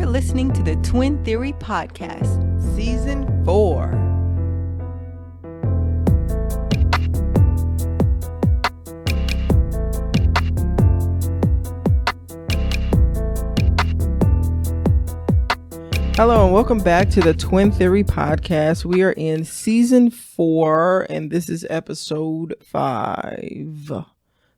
listening to the Twin Theory Podcast, Season 4. Hello and welcome back to the Twin Theory Podcast. We are in Season 4 and this is episode 5.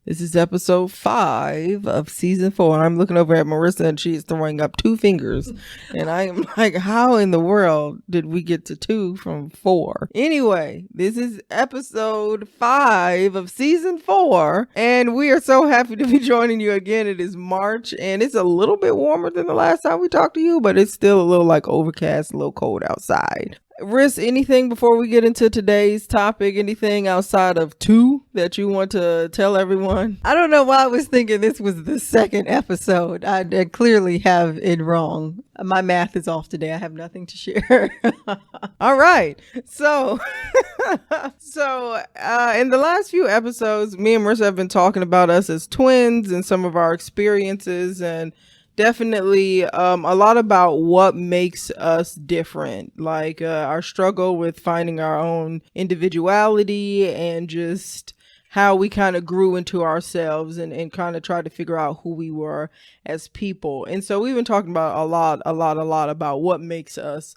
This is episode 5 of Season 4. I'm looking over at Marissa and she's throwing up 2 fingers. And I'm like, how in the world did we get to 2 from 4? Anyway, this is episode 5 of Season 4. And we are so happy to be joining you again. It is March and it's a little bit warmer than the last time we talked to you, but it's still a little like overcast, a little cold outside. Riss, anything before we get into today's topic? Anything outside of 2 that you want to tell everyone? I don't know why I was thinking this was the second episode. I clearly have it wrong. My math is off today. I have nothing to share. All right. So in the last few episodes, me and Marissa have been talking about us as twins and some of our experiences, and definitely a lot about what makes us different, like our struggle with finding our own individuality and just how we kind of grew into ourselves and kind of tried to figure out who we were as people. And so we've been talking about a lot about what makes us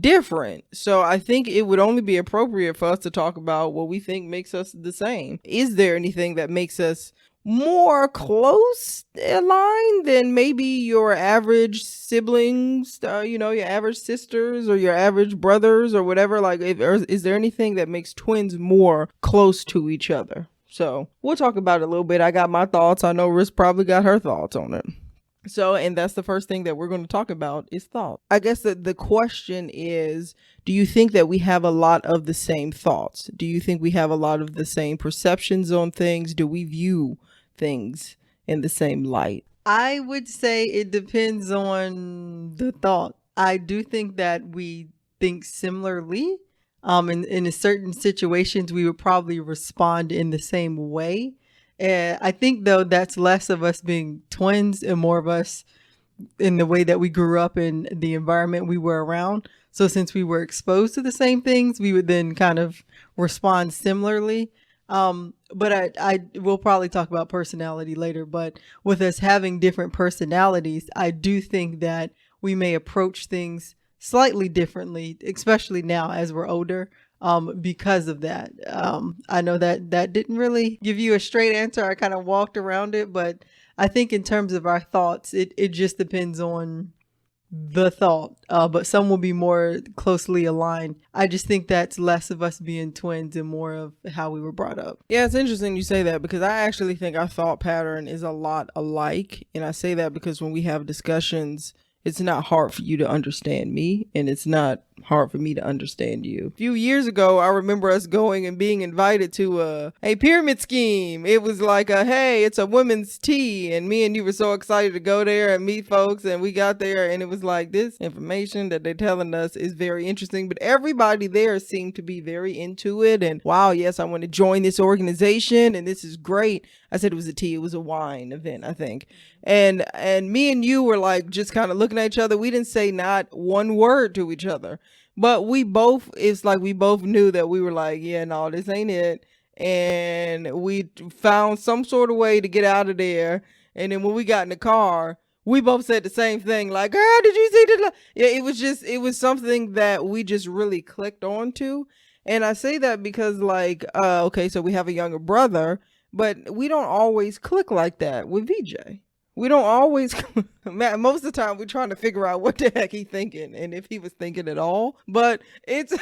different. So I think it would only be appropriate for us to talk about what we think makes us the same. Is there anything that makes us more close aligned than maybe your average siblings, your average sisters or your average brothers or whatever? Like, is there anything that makes twins more close to each other? So we'll talk about it a little bit. I got my thoughts. I know Riz probably got her thoughts on it. So, and that's the first thing that we're going to talk about is thought. I guess that the question is, do you think that we have a lot of the same thoughts? Do you think we have a lot of the same perceptions on things? Do we view things in the same light? I would say it depends on the thought. I do think that we think similarly. In certain situations, we would probably respond in the same way. I think, though, that's less of us being twins and more of us in the way that we grew up in the environment we were around. So since we were exposed to the same things, we would then kind of respond similarly. But I will probably talk about personality later. But with us having different personalities, I do think that we may approach things slightly differently, especially now as we're older. Because of that. I know that didn't really give you a straight answer. I kind of walked around it, but I think in terms of our thoughts, it just depends on the thought. But some will be more closely aligned. I just think that's less of us being twins and more of how we were brought up. Yeah, it's interesting you say that because I actually think our thought pattern is a lot alike. And I say that because when we have discussions, it's not hard for you to understand me, and it's not hard for me to understand you. A few years ago, I remember us going and being invited to a pyramid scheme. It was like hey, it's a women's tea, and me and you were so excited to go there and meet folks, and we got there, and it was like, this information that they're telling us is very interesting, but everybody there seemed to be very into it, and wow, yes, I want to join this organization, and this is great. I said it was a tea, it was a wine event, I think. And me and you were like just kind of looking at each other. We didn't say not one word to each other, but it's like we both knew that we were like, yeah, no, this ain't it. And we found some sort of way to get out of there. And then when we got in the car, we both said the same thing, like, girl, did you see this? Yeah, it was something that we just really clicked onto. And I say that because like, okay, so we have a younger brother, but we don't always click like that with VJ. We don't always, most of the time we're trying to figure out what the heck he's thinking and if he was thinking at all. But it's,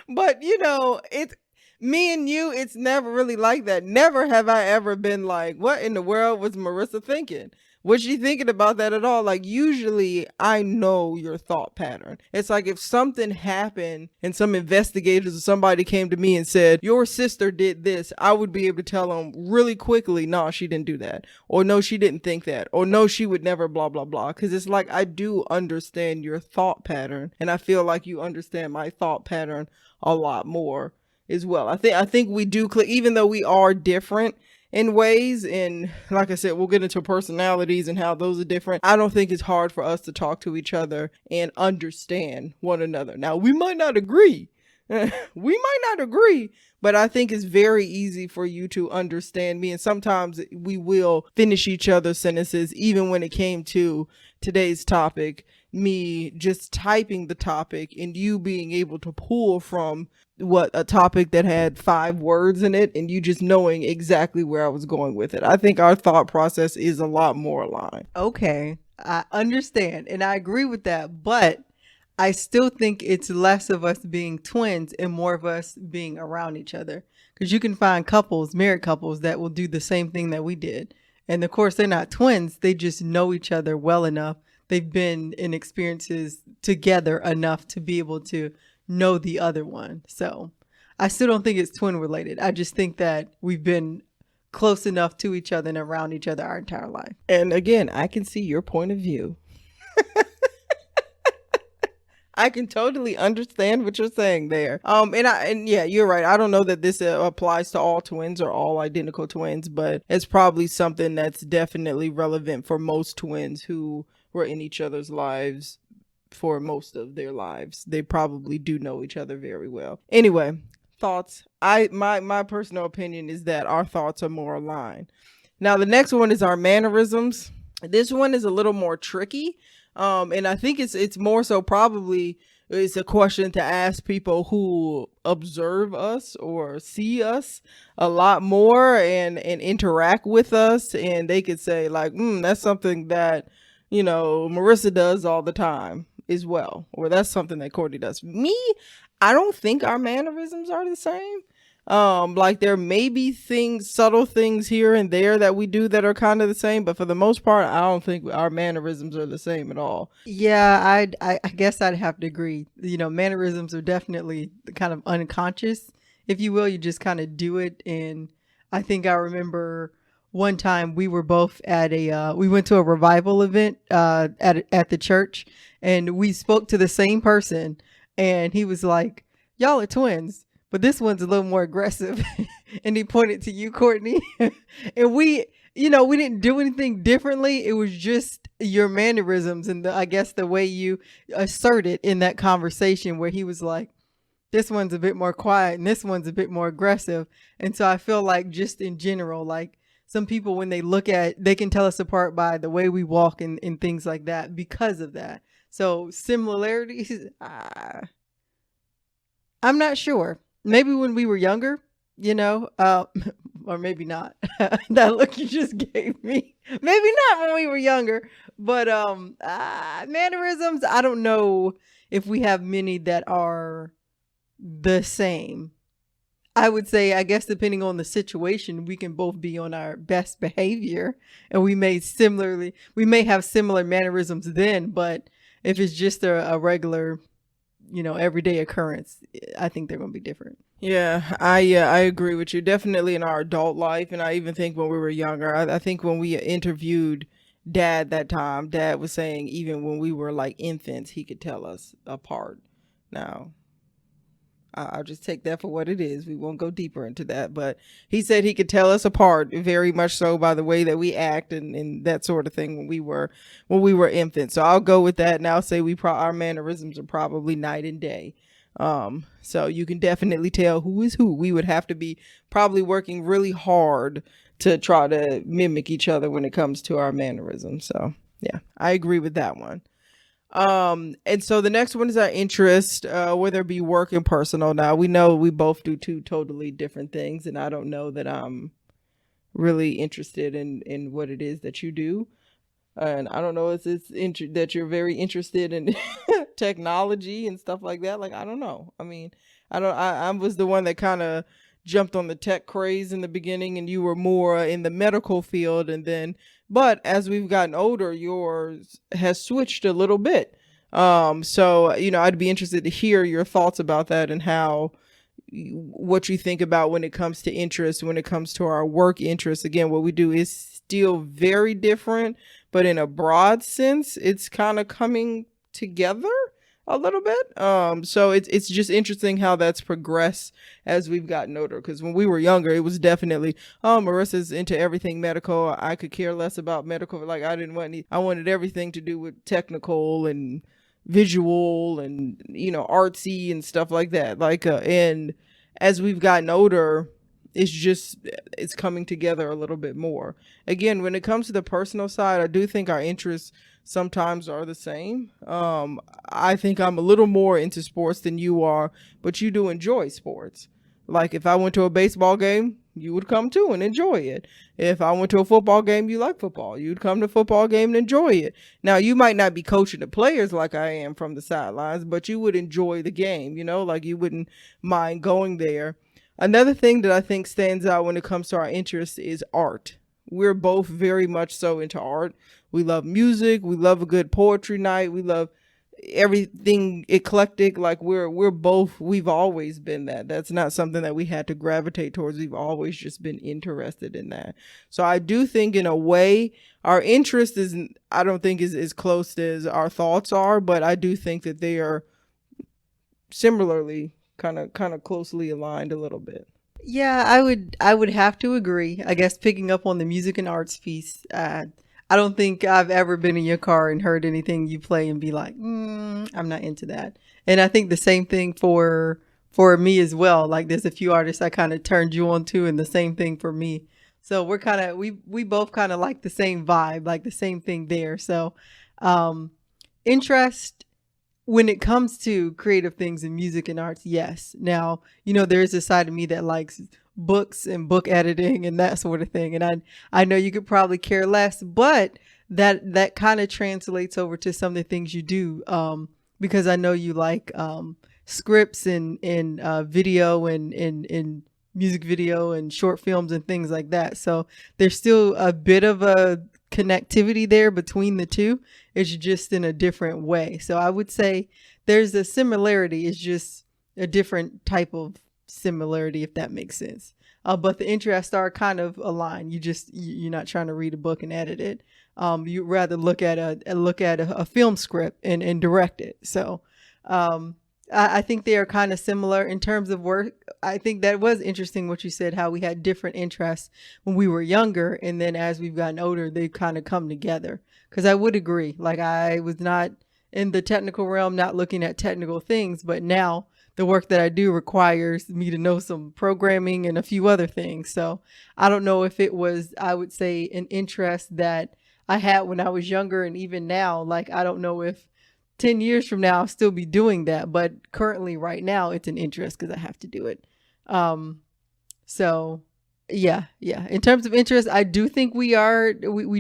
but it's me and you, it's never really like that. Never have I ever been like, what in the world was Marissa thinking? Was she thinking about that at all? Like, usually I know your thought pattern. It's like if something happened and some investigators or somebody came to me and said, your sister did this, I would be able to tell them really quickly, no, she didn't do that. Or no, she didn't think that. Or no, she would never blah, blah, blah. Because it's like I do understand your thought pattern. And I feel like you understand my thought pattern a lot more as well. I think we do click, even though we are different. in ways. And like I said, we'll get into personalities and how those are different. I don't think it's hard for us to talk to each other and understand one another. Now, we might not agree. But I think it's very easy for you to understand me. And sometimes we will finish each other's sentences, even when it came to today's topic, me just typing the topic and you being able to pull from a topic that had 5 words in it and you just knowing exactly where I was going with it. I think our thought process is a lot more aligned. Okay, I understand and I agree with that, but I still think it's less of us being twins and more of us being around each other. Because you can find couples, married couples, that will do the same thing that we did. And of course, they're not twins. They just know each other well enough. They've been in experiences together enough to be able to know the other one. So I still don't think it's twin related. I just think that we've been close enough to each other and around each other our entire life. And again, I can see your point of view. I can totally understand what you're saying there. And yeah, you're right. I don't know that this applies to all twins or all identical twins, but it's probably something that's definitely relevant for most twins who were in each other's lives for most of their lives. They probably do know each other very well. Anyway, thoughts. My personal opinion is that our thoughts are more aligned. Now, the next one is our mannerisms. This one is a little more tricky. And I think it's more so probably it's a question to ask people who observe us or see us a lot more and interact with us. And they could say like, that's something that, Marissa does all the time as well. Or that's something that Courtney does. Me, I don't think our mannerisms are the same. Like there may be subtle things here and there that we do that are kind of the same, but for the most part, I don't think our mannerisms are the same at all. Yeah, I guess I'd have to agree. Mannerisms are definitely kind of unconscious, if you will. You just kind of do it. And I think I remember one time we were both at we went to a revival event, at the church, and we spoke to the same person, and he was like, "Y'all are twins. But this one's a little more aggressive." And he pointed to you, Courtney. And we didn't do anything differently. It was just your mannerisms and I guess the way you asserted in that conversation where he was like, this one's a bit more quiet and this one's a bit more aggressive. And so I feel like just in general, like some people, when they can tell us apart by the way we walk and things like that because of that. So similarities, I'm not sure. Maybe when we were younger, or maybe not. That look you just gave me. Maybe not when we were younger, but mannerisms, I don't know if we have many that are the same. I would say, I guess, depending on the situation, we can both be on our best behavior and we may have similar mannerisms then, but if it's just a regular everyday occurrence, I think they're going to be different. Yeah, I agree with you. Definitely in our adult life. And I even think when we were younger, I think when we interviewed Dad that time, Dad was saying even when we were like infants, he could tell us apart. Now, I'll just take that for what it is. We won't go deeper into that. But he said he could tell us apart very much so by the way that we act and that sort of thing when we were infants. So I'll go with that. And I'll say our mannerisms are probably night and day. So you can definitely tell who is who. We would have to be probably working really hard to try to mimic each other when it comes to our mannerisms. So yeah, I agree with that one. And so the next one is our interest, whether it be work and personal. Now we know we both do 2 totally different things, and I don't know that I'm really interested in what it is that you do. And I don't know if it's that you're very interested in technology and stuff like that. Like, I don't know. I mean, I was the one that kind of jumped on the tech craze in the beginning, and you were more in the medical field. But as we've gotten older, yours has switched a little bit. So, I'd be interested to hear your thoughts about that and what you think about when it comes to interest, when it comes to our work interests. Again, what we do is still very different, but in a broad sense, it's kind of coming together. a little bit. So it's just interesting how that's progressed as we've gotten older. Because when we were younger, it was definitely, oh, Marissa's into everything medical. I could care less about medical. Like I didn't want any. I wanted everything to do with technical and visual and artsy and stuff like that. And as we've gotten older, it's coming together a little bit more. Again, when it comes to the personal side, I do think our interests sometimes are the same. I think I'm a little more into sports than you are, but you do enjoy sports. Like if I went to a baseball game, you would come too and enjoy it. If I went to a football game, you like football. You'd come to a football game and enjoy it. Now, you might not be coaching the players like I am from the sidelines, but you would enjoy the game, like you wouldn't mind going there. Another thing that I think stands out when it comes to our interests is art. We're both very much so into art. We love music. We love a good poetry night. We love everything eclectic. Like we've always been that. That's not something that we had to gravitate towards. We've always just been interested in that. So I do think in a way our interest I don't think is as close as our thoughts are, but I do think that they are similarly kind of closely aligned a little bit. Yeah, I would have to agree. I guess picking up on the music and arts piece, I don't think I've ever been in your car and heard anything you play and be like, I'm not into that. And I think the same thing for me as well. Like there's a few artists I kind of turned you on to, and the same thing for me. So we both kind of like the same vibe, like the same thing there. So interest when it comes to creative things in music and arts, yes. Now, there is a side of me that likes books and book editing and that sort of thing. And I know you could probably care less, but that kind of translates over to some of the things you do. Because I know you like scripts and video and music video and short films and things like that. So there's still a bit of a connectivity there between the two. It's just in a different way. So I would say there's a similarity. It's just a different type of similarity, if that makes sense. But the interests are kind of aligned. You're not trying to read a book and edit it. You'd rather look at a film script and direct it. So I think they are kind of similar in terms of work. I think that was interesting what you said, how we had different interests when we were younger. And then as we've gotten older, they kind of come together. Because I would agree, like I was not in the technical realm, not looking at technical things. But now the work that I do requires me to know some programming and a few other things. So I don't know if it was, I would say, an interest that I had when I was younger. And even now, like, I don't know if 10 years from now, I'll still be doing that. But currently right now, it's an interest because I have to do it. So yeah. In terms of interest, I do think we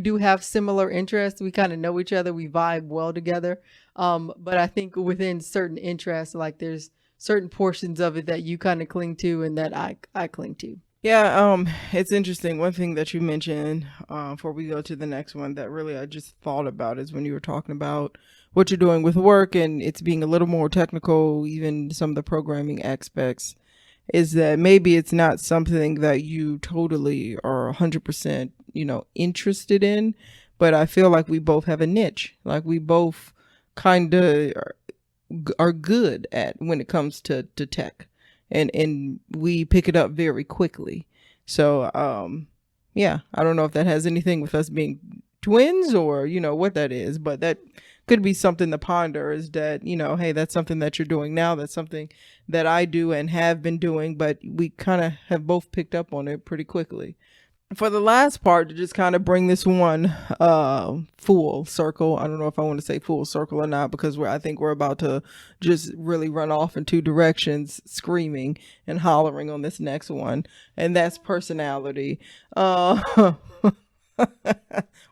do have similar interests. We kind of know each other. We vibe well together. But I think within certain interests, like there's certain portions of it that you kind of cling to and that I cling to. Yeah, it's interesting. One thing that you mentioned before we go to the next one that really I just thought about is when you were talking about what you're doing with work and it's being a little more technical, even some of the programming aspects, is that maybe it's not something that you totally are 100%, interested in, but I feel like we both have a niche. Like we both kind of are good at when it comes to tech. And we pick it up very quickly. So, yeah, I don't know if that has anything with us being twins or, what that is, but that could be something to ponder is that, hey, that's something that you're doing now. That's something that I do and have been doing, but we kind of have both picked up on it pretty quickly. For the last part, to just kind of bring this one full circle. I don't know if I want to say full circle or not because I think we're about to just really run off in two directions, screaming and hollering on this next one, and that's personality.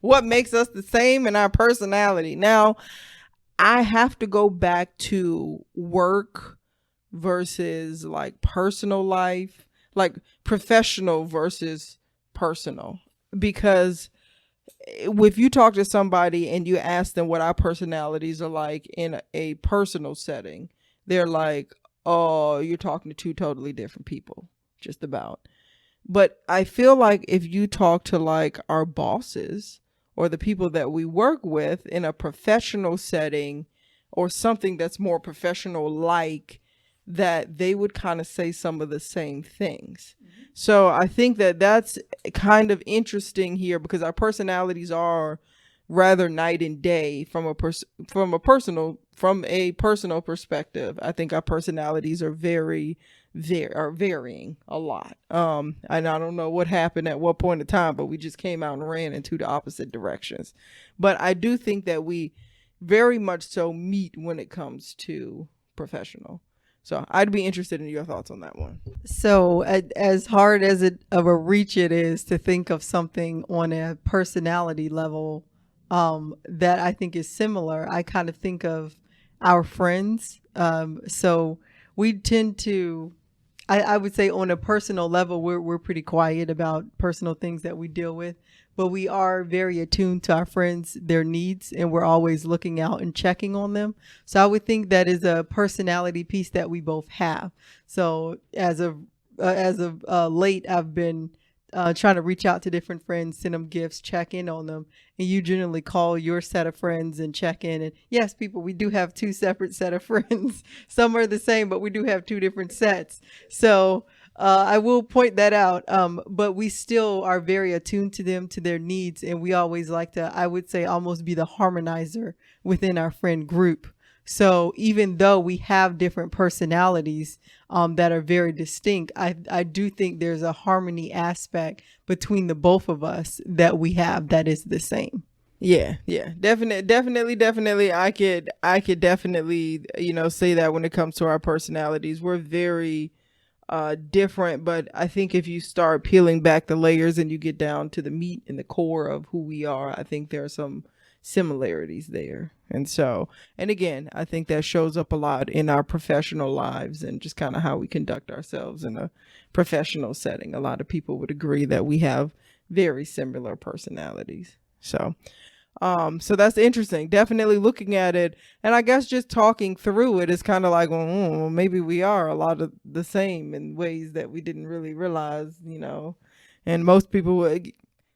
What makes us the same in our personality? Now, I have to go back to work versus like personal life, like professional versus personal, because if you talk to somebody and you ask them what our personalities are like in a personal setting, they're like, oh, you're talking to two totally different people, just about. But I feel like if you talk to like our bosses or the people that we work with in a professional setting or something that's more professional, like that they would kind of say some of the same things. So I think that that's kind of interesting here, because our personalities are rather night and day from a personal perspective. I think our personalities are varying a lot. And I don't know what happened at what point in time, but we just came out and ran into the opposite directions. But I do think that we very much so meet when it comes to professional. So I'd be interested in your thoughts on that one. So as hard as of a reach it is to think of something on a personality level that I think is similar, I kind of think of our friends. So we tend to, I would say on a personal level, we're pretty quiet about personal things that we deal with, but we are very attuned to our friends, their needs, and we're always looking out and checking on them. So I would think that is a personality piece that we both have. So as of late, I've been trying to reach out to different friends, send them gifts, check in on them. And you generally call your set of friends and check in. And yes, people, we do have two separate set of friends. Some are the same, but we do have two different sets. So I will point that out. But we still are very attuned to them, to their needs. And we always like to, I would say, almost be the harmonizer within our friend group. So even though we have different personalities that are very distinct, I do think there's a harmony aspect between the both of us that we have that is the same. Yeah, definitely. I could definitely, say that when it comes to our personalities, we're very different. But I think if you start peeling back the layers and you get down to the meat and the core of who we are, I think there are some similarities there. And again, I think that shows up a lot in our professional lives and just kind of how we conduct ourselves in a professional setting. A lot of people would agree that we have very similar personalities. So that's interesting. Definitely looking at it, and I guess just talking through it is kind of like, well, maybe we are a lot of the same in ways that we didn't really realize, and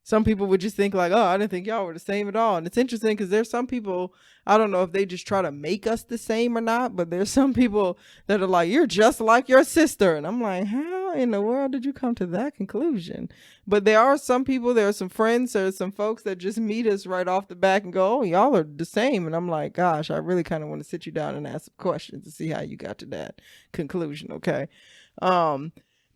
some people would just think like, oh, I didn't think y'all were the same at all. And it's interesting because there's some people, I don't know if they just try to make us the same or not, but there's some people that are like, you're just like your sister. And I'm like, how in the world did you come to that conclusion? But there are some people, there are some friends, there are some folks that just meet us right off the back and go, oh, y'all are the same. And I'm like, gosh, I really kind of want to sit you down and ask some questions to see how you got to that conclusion. Okay.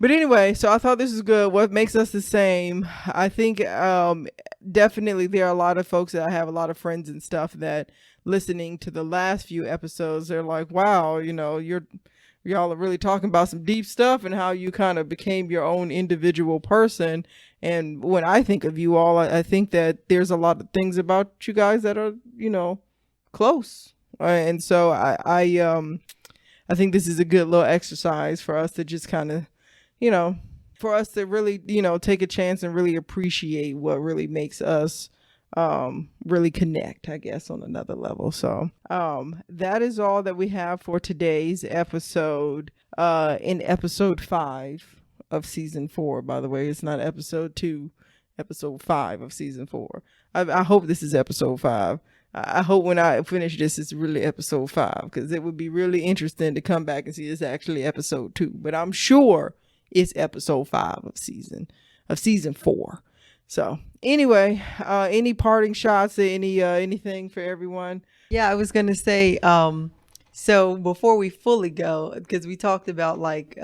But anyway, so I thought this is good. What makes us the same? I think definitely there are a lot of folks that I have a lot of friends and stuff that listening to the last few episodes, they're like, wow, y'all are really talking about some deep stuff and how you kind of became your own individual person. And when I think of you all, I think that there's a lot of things about you guys that are, close. And so I think this is a good little exercise for us to just kind of, for us to really, take a chance and really appreciate what really makes us really connect, I guess, on another level. So that is all that we have for today's episode, in episode 5 of season 4. By the way, it's not episode 2, episode 5 of season 4. I hope this is episode 5. I hope when I finish this, it's really episode 5, because it would be really interesting to come back and see it's actually episode 2. But I'm sure it's episode 5 of season 4. So anyway, any parting shots, anything for everyone? Yeah, I was going to say, so before we fully go, because we talked about things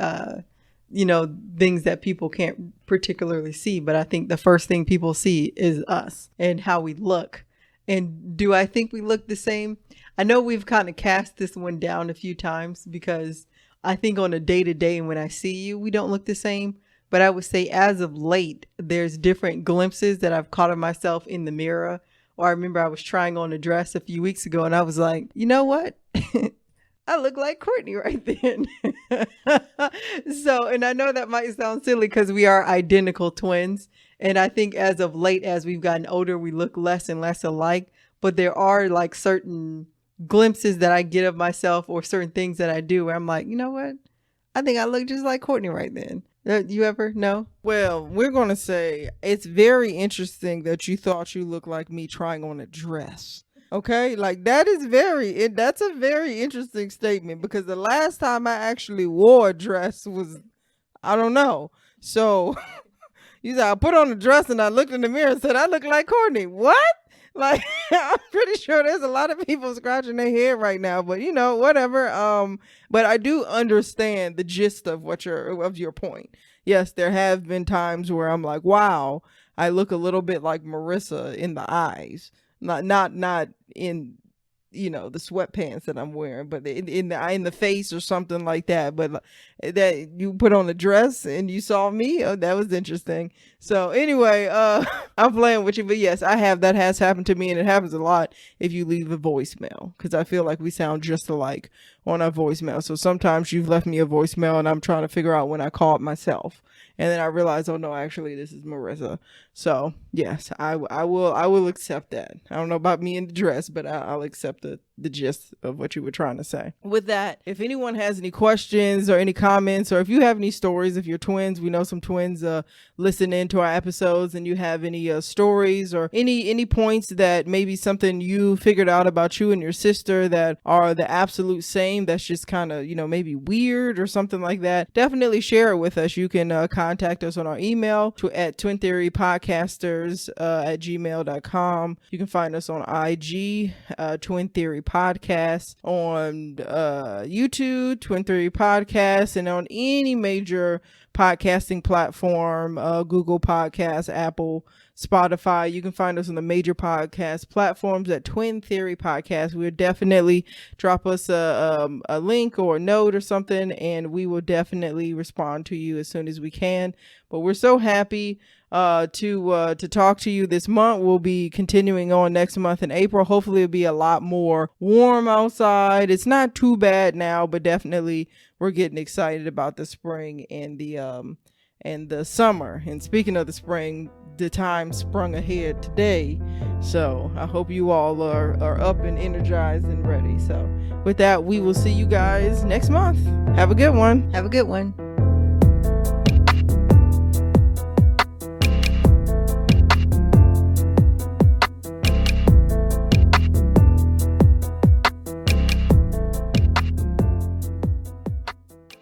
that people can't particularly see, but I think the first thing people see is us and how we look. And do I think we look the same? I know we've kind of cast this one down a few times, because I think on a day-to-day when I see you, we don't look the same. But I would say as of late, there's different glimpses that I've caught of myself in the mirror. Or I remember I was trying on a dress a few weeks ago and I was like, you know what? I look like Courtney right then. So, and I know that might sound silly because we are identical twins. And I think as of late, as we've gotten older, we look less and less alike. But there are like certain glimpses that I get of myself or certain things that I do where I'm like, you know what? I think I look just like Courtney right then. You ever know? Well, we're going to say it's very interesting that you thought you looked like me trying on a dress. Okay, like that's a very interesting statement, because the last time I actually wore a dress was, I don't know. So you said I put on a dress and I looked in the mirror and said I look like Courtney. What? Like, I'm pretty sure there's a lot of people scratching their head right now, but whatever. But I do understand the gist of your point. Yes, there have been times where I'm like, wow, I look a little bit like Marissa in the eyes. Not in the sweatpants that I'm wearing, but in the face or something like that. But that you put on a dress and you saw me, that was interesting. So anyway, I'm playing with you, but yes, that has happened to me, and it happens a lot if you leave a voicemail, because I feel like we sound just alike on our voicemail. So sometimes you've left me a voicemail and I'm trying to figure out when I called myself, and then I realize, oh no, actually this is Marissa. So yes, I will accept that. I don't know about me in the dress, but I'll accept the gist of what you were trying to say. With that, if anyone has any questions or any comments, or if you have any stories, if you're twins, we know some twins listen into our episodes, and you have any stories or any points that maybe something you figured out about you and your sister that are the absolute same, that's just kind of maybe weird or something like that, definitely share it with us. You can contact us on our email at twintheorypodcasters@gmail.com. You can find us on IG, Twin Theory Podcast, on YouTube, Twin Theory Podcast, and on any major podcasting platform, Google Podcasts, Apple, Spotify. You can find us on the major podcast platforms at Twin Theory Podcast. We'll definitely drop us a link or a note or something, and we will definitely respond to you as soon as we can. But we're so happy to talk to you this month. We'll be continuing on next month in April. Hopefully it'll be a lot more warm outside. It's not too bad now, but definitely we're getting excited about the spring and the summer. And speaking of the spring, the time sprung ahead today. So I hope you all are up and energized and ready. So with that, we will see you guys next month. Have a good one. Have a good one.